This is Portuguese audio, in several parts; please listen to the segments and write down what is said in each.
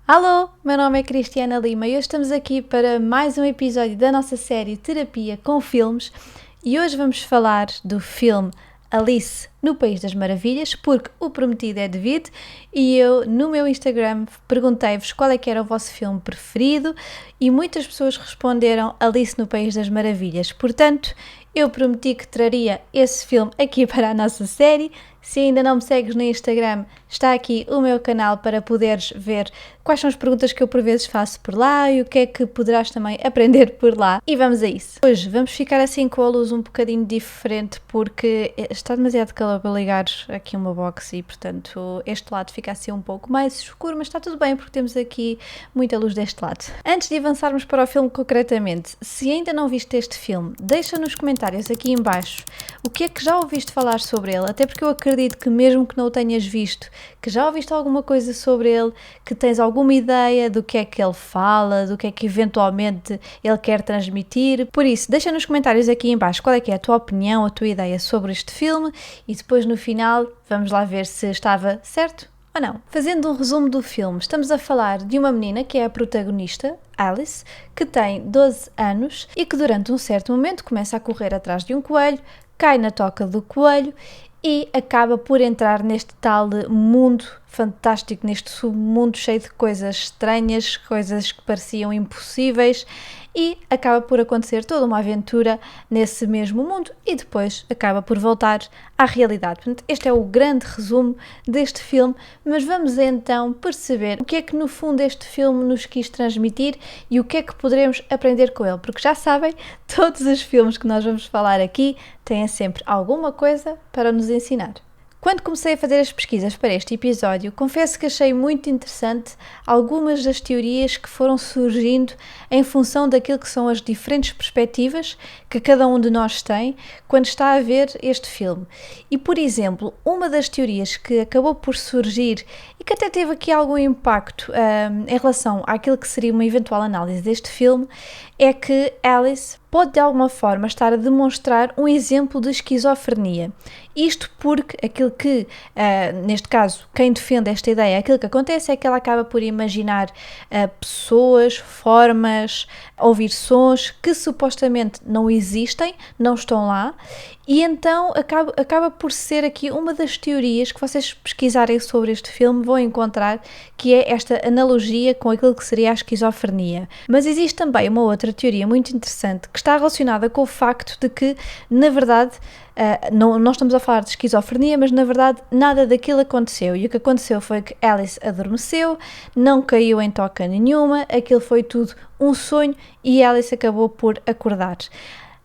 Alô, meu nome é Cristiana Lima e hoje estamos aqui para mais um episódio da nossa série Terapia com Filmes e hoje vamos falar do filme Alice no País das Maravilhas, porque o prometido é devido e eu no meu Instagram perguntei-vos qual é que era o vosso filme preferido e muitas pessoas responderam Alice no País das Maravilhas, portanto eu prometi que traria esse filme aqui para a nossa série. Se ainda não me segues no Instagram, está aqui o meu canal para poderes ver quais são as perguntas que eu por vezes faço por lá e o que é que poderás também aprender por lá. E vamos a isso. Hoje vamos ficar assim com a luz um bocadinho diferente porque está demasiado calor para ligar aqui uma box e portanto este lado fica assim um pouco mais escuro, mas está tudo bem porque temos aqui muita luz deste lado. Antes de avançarmos para o filme concretamente, se ainda não viste este filme, deixa nos comentários aqui em baixo o que é que já ouviste falar sobre ele, até porque eu acredito que mesmo que não o tenhas visto, que já ouviste alguma coisa sobre ele, que tens alguma ideia do que é que ele fala, do que é que eventualmente ele quer transmitir. Por isso, deixa nos comentários aqui em baixo qual é que é a tua opinião, a tua ideia sobre este filme e depois no final vamos lá ver se estava certo ou não. Fazendo um resumo do filme, estamos a falar de uma menina que é a protagonista, Alice, que tem 12 anos e que durante um certo momento começa a correr atrás de um coelho, cai na toca do coelho e acaba por entrar neste tal mundo fantástico, neste submundo cheio de coisas estranhas, coisas que pareciam impossíveis e acaba por acontecer toda uma aventura nesse mesmo mundo e depois acaba por voltar à realidade. Portanto, este é o grande resumo deste filme, mas vamos então perceber o que é que no fundo este filme nos quis transmitir e o que é que poderemos aprender com ele, porque já sabem, todos os filmes que nós vamos falar aqui têm sempre alguma coisa para nos ensinar. Quando comecei a fazer as pesquisas para este episódio, confesso que achei muito interessante algumas das teorias que foram surgindo em função daquilo que são as diferentes perspectivas que cada um de nós tem quando está a ver este filme. E, por exemplo, uma das teorias que acabou por surgir e que até teve aqui algum impacto em relação àquilo que seria uma eventual análise deste filme é que Alice pode de alguma forma estar a demonstrar um exemplo de esquizofrenia. Isto porque aquilo que, neste caso, quem defende esta ideia, aquilo que acontece é que ela acaba por imaginar pessoas, formas, ouvir sons que supostamente não existem, não estão lá, e então acaba por ser aqui uma das teorias que vocês pesquisarem sobre este filme vão encontrar, que é esta analogia com aquilo que seria a esquizofrenia. Mas existe também uma outra teoria muito interessante que está relacionada com o facto de que, na verdade, não estamos a falar de esquizofrenia, mas na verdade nada daquilo aconteceu. E o que aconteceu foi que Alice adormeceu, não caiu em toca nenhuma, aquilo foi tudo um sonho e Alice acabou por acordar.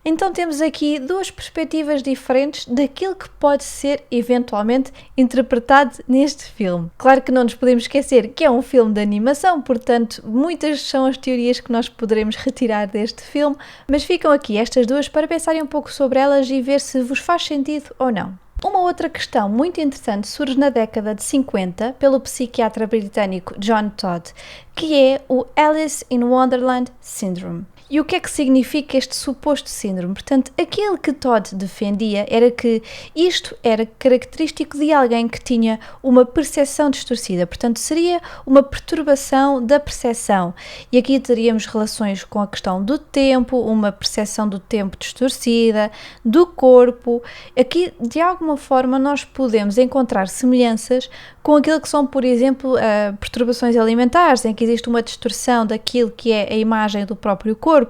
Então temos aqui duas perspectivas diferentes daquilo que pode ser eventualmente interpretado neste filme. Claro que não nos podemos esquecer que é um filme de animação, portanto muitas são as teorias que nós poderemos retirar deste filme, mas ficam aqui estas duas para pensarem um pouco sobre elas e ver se vos faz sentido ou não. Uma outra questão muito interessante surge na década de 50 pelo psiquiatra britânico John Todd, que é o Alice in Wonderland Syndrome. E o que é que significa este suposto síndrome? Portanto, aquilo que Todd defendia era que isto era característico de alguém que tinha uma percepção distorcida, portanto seria uma perturbação da percepção. E aqui teríamos relações com a questão do tempo, uma percepção do tempo distorcida, do corpo. Aqui, de alguma forma, nós podemos encontrar semelhanças com aquilo que são, por exemplo, perturbações alimentares, em que existe uma distorção daquilo que é a imagem do próprio corpo.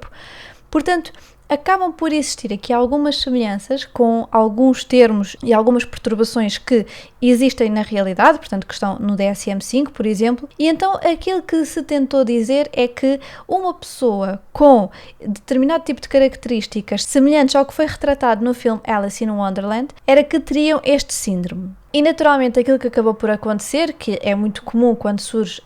Portanto, acabam por existir aqui algumas semelhanças com alguns termos e algumas perturbações que existem na realidade, portanto que estão no DSM-5, por exemplo, e então aquilo que se tentou dizer é que uma pessoa com determinado tipo de características semelhantes ao que foi retratado no filme Alice in Wonderland era que teriam este síndrome. E naturalmente aquilo que acabou por acontecer, que é muito comum quando surge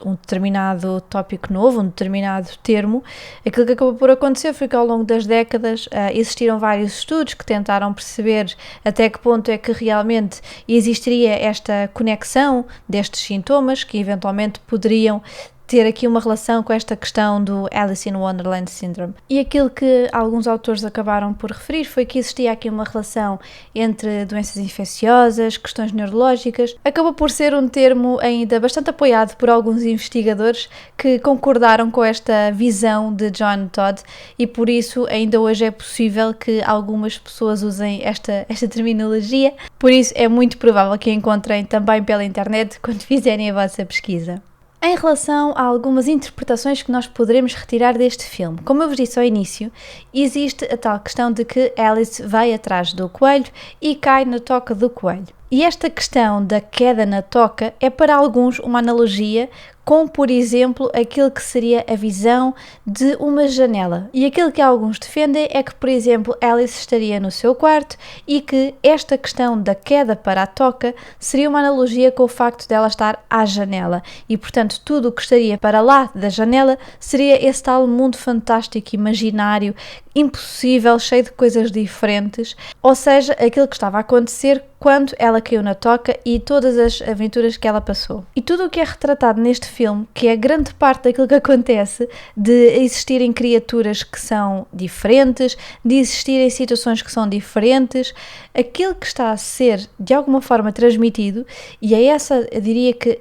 um determinado tópico novo, um determinado termo, aquilo que acabou por acontecer foi que ao longo das décadas existiram vários estudos que tentaram perceber até que ponto é que realmente existiria esta conexão destes sintomas que eventualmente poderiam ter aqui uma relação com esta questão do Alice in Wonderland Syndrome. E aquilo que alguns autores acabaram por referir foi que existia aqui uma relação entre doenças infecciosas, questões neurológicas. Acabou por ser um termo ainda bastante apoiado por alguns investigadores que concordaram com esta visão de John Todd e por isso ainda hoje é possível que algumas pessoas usem esta terminologia. Por isso é muito provável que a encontrem também pela internet quando fizerem a vossa pesquisa. Em relação a algumas interpretações que nós poderemos retirar deste filme, como eu vos disse ao início, existe a tal questão de que Alice vai atrás do coelho e cai na toca do coelho. E esta questão da queda na toca é para alguns uma analogia com, por exemplo, aquilo que seria a visão de uma janela. E aquilo que alguns defendem é que, por exemplo, Alice estaria no seu quarto e que esta questão da queda para a toca seria uma analogia com o facto dela estar à janela. E, portanto, tudo o que estaria para lá da janela seria esse tal mundo fantástico, imaginário, impossível, cheio de coisas diferentes. Ou seja, aquilo que estava a acontecer quando ela caiu na toca e todas as aventuras que ela passou. E tudo o que é retratado neste filme, que é grande parte daquilo que acontece, de existirem criaturas que são diferentes, de existirem situações que são diferentes, aquilo que está a ser de alguma forma transmitido, e é essa, eu diria que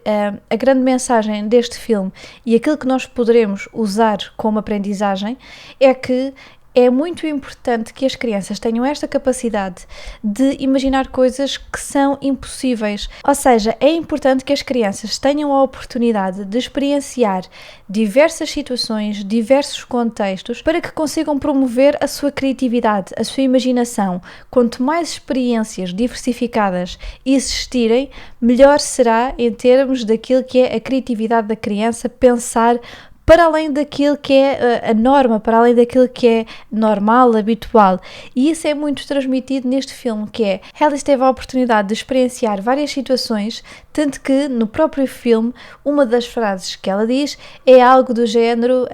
a grande mensagem deste filme e aquilo que nós poderemos usar como aprendizagem, é que é muito importante que as crianças tenham esta capacidade de imaginar coisas que são impossíveis. Ou seja, é importante que as crianças tenham a oportunidade de experienciar diversas situações, diversos contextos, para que consigam promover a sua criatividade, a sua imaginação. Quanto mais experiências diversificadas existirem, melhor será em termos daquilo que é a criatividade da criança, pensar para além daquilo que é a norma, para além daquilo que é normal, habitual. E isso é muito transmitido neste filme, que é, Alice teve a oportunidade de experienciar várias situações, tanto que no próprio filme, uma das frases que ela diz é algo do género,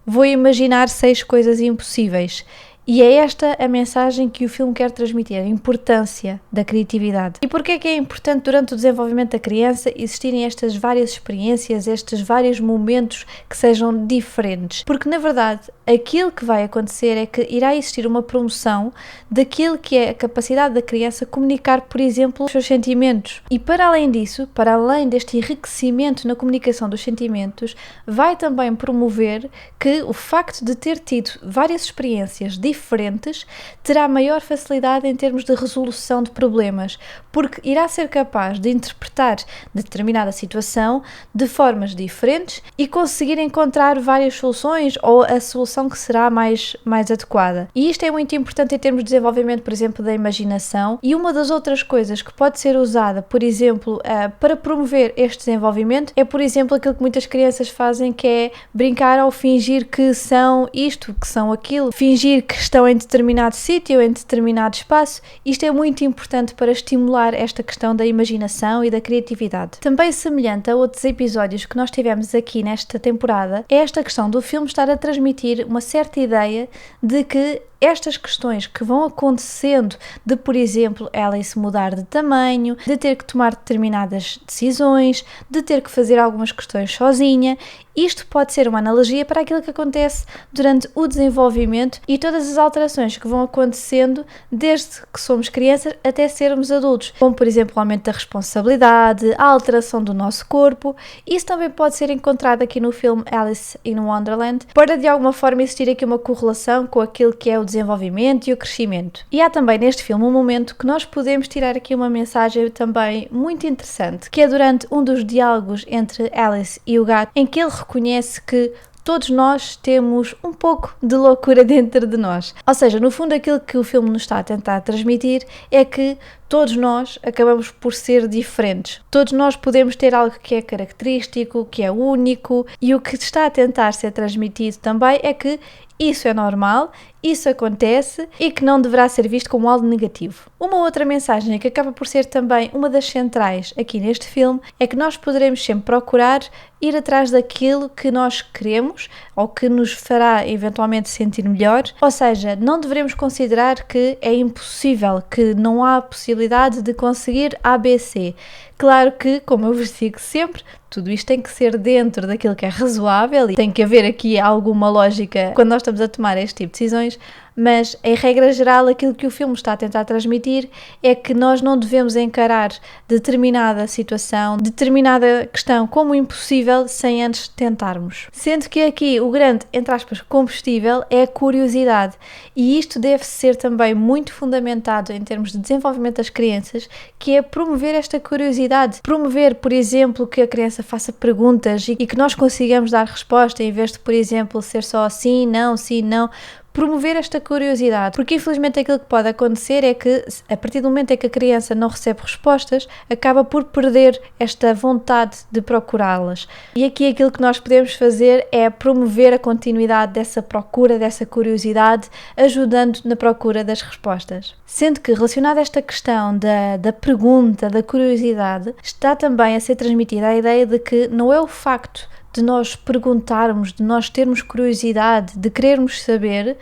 vou imaginar 6 coisas impossíveis. E é esta a mensagem que o filme quer transmitir, a importância da criatividade. E porquê é que é importante durante o desenvolvimento da criança existirem estas várias experiências, estes vários momentos que sejam diferentes? Porque na verdade aquilo que vai acontecer é que irá existir uma promoção daquilo que é a capacidade da criança comunicar, por exemplo, os seus sentimentos. E para além disso, para além deste enriquecimento na comunicação dos sentimentos, vai também promover que o facto de ter tido várias experiências diferentes terá maior facilidade em termos de resolução de problemas, porque irá ser capaz de interpretar determinada situação de formas diferentes e conseguir encontrar várias soluções ou a solução que será mais adequada. E isto é muito importante em termos de desenvolvimento, por exemplo, da imaginação. E uma das outras coisas que pode ser usada, por exemplo, para promover este desenvolvimento é, por exemplo, aquilo que muitas crianças fazem, que é brincar ao fingir que são isto, que são aquilo, fingir que estão em determinado sítio, em determinado espaço. Isto é muito importante para estimular esta questão da imaginação e da criatividade. Também semelhante a outros episódios que nós tivemos aqui nesta temporada, é esta questão do filme estar a transmitir uma certa ideia de que estas questões que vão acontecendo de, por exemplo, Alice mudar de tamanho, de ter que tomar determinadas decisões, de ter que fazer algumas questões sozinha, isto pode ser uma analogia para aquilo que acontece durante o desenvolvimento e todas as alterações que vão acontecendo desde que somos crianças até sermos adultos, como por exemplo o aumento da responsabilidade, a alteração do nosso corpo. Isso também pode ser encontrado aqui no filme Alice in Wonderland, para de alguma forma existir aqui uma correlação com aquilo que é o desenvolvimento e o crescimento. E há também neste filme um momento que nós podemos tirar aqui uma mensagem também muito interessante, que é durante um dos diálogos entre Alice e o gato, em que ele reconhece que todos nós temos um pouco de loucura dentro de nós. Ou seja, no fundo aquilo que o filme nos está a tentar transmitir é que todos nós acabamos por ser diferentes. Todos nós podemos ter algo que é característico, que é único, e o que está a tentar ser transmitido também é que isso é normal, isso acontece e que não deverá ser visto como algo negativo. Uma outra mensagem que acaba por ser também uma das centrais aqui neste filme é que nós poderemos sempre procurar ir atrás daquilo que nós queremos ou que nos fará eventualmente sentir melhor. Ou seja, não devemos considerar que é impossível, que não há possibilidade de conseguir ABC. Claro que, como eu vos digo sempre, tudo isto tem que ser dentro daquilo que é razoável e tem que haver aqui alguma lógica quando nós estamos a tomar este tipo de decisões, mas em regra geral aquilo que o filme está a tentar transmitir é que nós não devemos encarar determinada situação, determinada questão como impossível sem antes tentarmos. Sendo que aqui o grande, entre aspas, combustível é a curiosidade, e isto deve ser também muito fundamentado em termos de desenvolvimento das crianças, que é promover esta curiosidade, promover, por exemplo, que a criança faça perguntas e que nós consigamos dar resposta em vez de, por exemplo, ser só sim, não, promover esta curiosidade, porque infelizmente aquilo que pode acontecer é que a partir do momento em que a criança não recebe respostas, acaba por perder esta vontade de procurá-las. E aqui aquilo que nós podemos fazer é promover a continuidade dessa procura, dessa curiosidade, ajudando na procura das respostas. Sendo que relacionada a esta questão da pergunta, da curiosidade, está também a ser transmitida a ideia de que não é o facto de nós perguntarmos, de nós termos curiosidade, de querermos saber,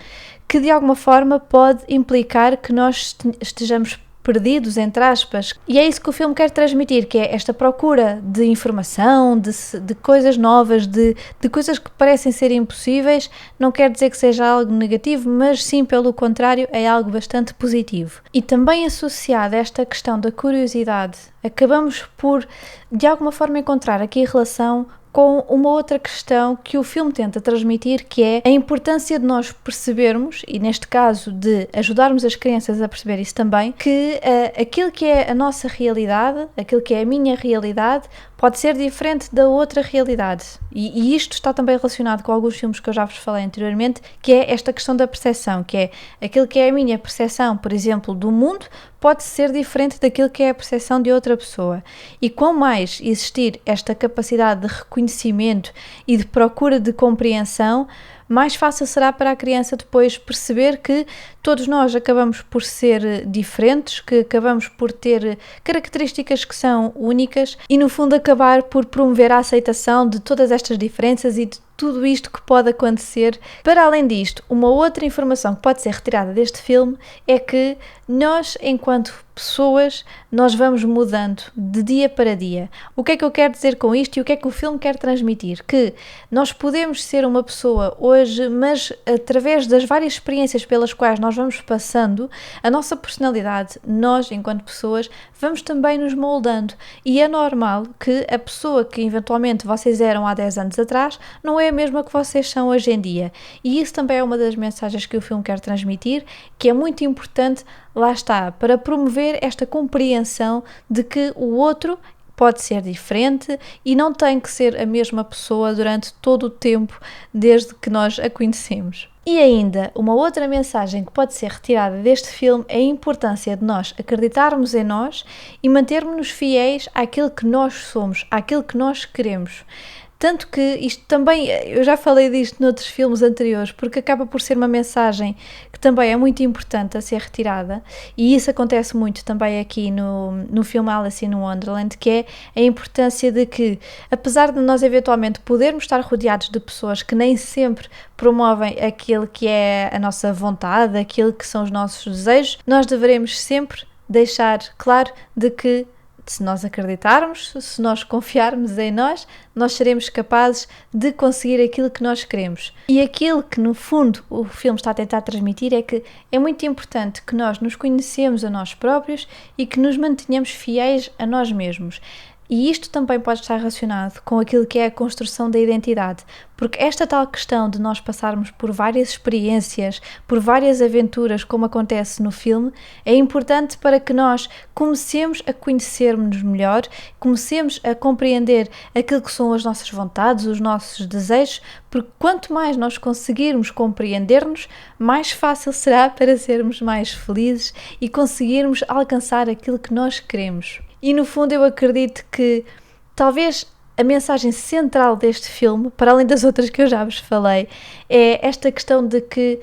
que de alguma forma pode implicar que nós estejamos perdidos, entre aspas. E é isso que o filme quer transmitir, que é esta procura de informação, de coisas novas, de coisas que parecem ser impossíveis. Não quer dizer que seja algo negativo, mas sim, pelo contrário, é algo bastante positivo. E também associado a esta questão da curiosidade, acabamos por, de alguma forma, encontrar aqui relação com uma outra questão que o filme tenta transmitir, que é a importância de nós percebermos, e neste caso de ajudarmos as crianças a perceber isso também, que aquilo que é a nossa realidade, aquilo que é a minha realidade, pode ser diferente da outra realidade. E isto está também relacionado com alguns filmes que eu já vos falei anteriormente, que é esta questão da percepção, que é aquilo que é a minha percepção, por exemplo, do mundo, pode ser diferente daquilo que é a percepção de outra pessoa. E quanto mais existir esta capacidade de reconhecimento e de procura de compreensão, mais fácil será para a criança depois perceber que todos nós acabamos por ser diferentes, que acabamos por ter características que são únicas e, no fundo, acabar por promover a aceitação de todas estas diferenças e de tudo isto que pode acontecer. Para além disto, uma outra informação que pode ser retirada deste filme é que nós, enquanto pessoas, nós vamos mudando de dia para dia. O que é que eu quero dizer com isto e o que é que o filme quer transmitir? Que nós podemos ser uma pessoa hoje, mas através das várias experiências pelas quais nós vamos passando, a nossa personalidade, nós, enquanto pessoas, vamos também nos moldando. E é normal que a pessoa que eventualmente vocês eram há 10 anos atrás não é a mesma que vocês são hoje em dia. E isso também é uma das mensagens que o filme quer transmitir, que é muito importante, lá está, para promover esta compreensão de que o outro pode ser diferente e não tem que ser a mesma pessoa durante todo o tempo desde que nós a conhecemos. E ainda, uma outra mensagem que pode ser retirada deste filme é a importância de nós acreditarmos em nós e mantermos-nos fiéis àquilo que nós somos, àquilo que nós queremos. Tanto que isto também, eu já falei disto noutros filmes anteriores, porque acaba por ser uma mensagem que também é muito importante a ser retirada, e isso acontece muito também aqui no filme Alice in Wonderland, que é a importância de que, apesar de nós eventualmente podermos estar rodeados de pessoas que nem sempre promovem aquilo que é a nossa vontade, aquilo que são os nossos desejos, nós devemos sempre deixar claro de que se nós acreditarmos, se nós confiarmos em nós, nós seremos capazes de conseguir aquilo que nós queremos. E aquilo que, no fundo, o filme está a tentar transmitir é que é muito importante que nós nos conhecemos a nós próprios e que nos mantenhamos fiéis a nós mesmos. E isto também pode estar relacionado com aquilo que é a construção da identidade, porque esta tal questão de nós passarmos por várias experiências, por várias aventuras, como acontece no filme, é importante para que nós comecemos a conhecermos-nos melhor, comecemos a compreender aquilo que são as nossas vontades, os nossos desejos, porque quanto mais nós conseguirmos compreender-nos, mais fácil será para sermos mais felizes e conseguirmos alcançar aquilo que nós queremos. E no fundo eu acredito que talvez a mensagem central deste filme, para além das outras que eu já vos falei, é esta questão de que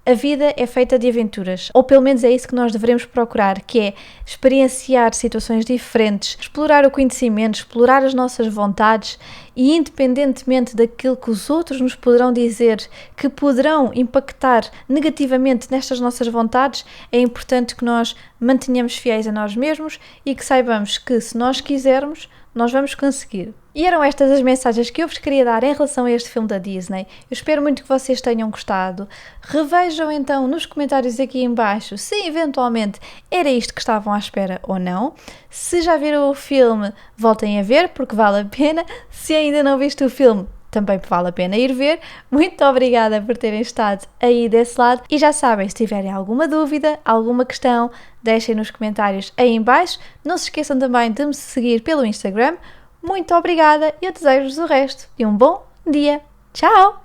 a vida é feita de aventuras, ou pelo menos é isso que nós devemos procurar, que é experienciar situações diferentes, explorar o conhecimento, explorar as nossas vontades e, independentemente daquilo que os outros nos poderão dizer, que poderão impactar negativamente nestas nossas vontades, é importante que nós mantenhamos fiéis a nós mesmos e que saibamos que, se nós quisermos, nós vamos conseguir. E eram estas as mensagens que eu vos queria dar em relação a este filme da Disney. Eu espero muito que vocês tenham gostado. Revejam então nos comentários aqui em baixo se eventualmente era isto que estavam à espera ou não. Se já viram o filme, voltem a ver porque vale a pena. Se ainda não viste o filme, também vale a pena ir ver. Muito obrigada por terem estado aí desse lado. E já sabem, se tiverem alguma dúvida, alguma questão, deixem nos comentários aí em baixo. Não se esqueçam também de me seguir pelo Instagram. Muito obrigada e eu desejo-vos o resto de um bom dia. Tchau!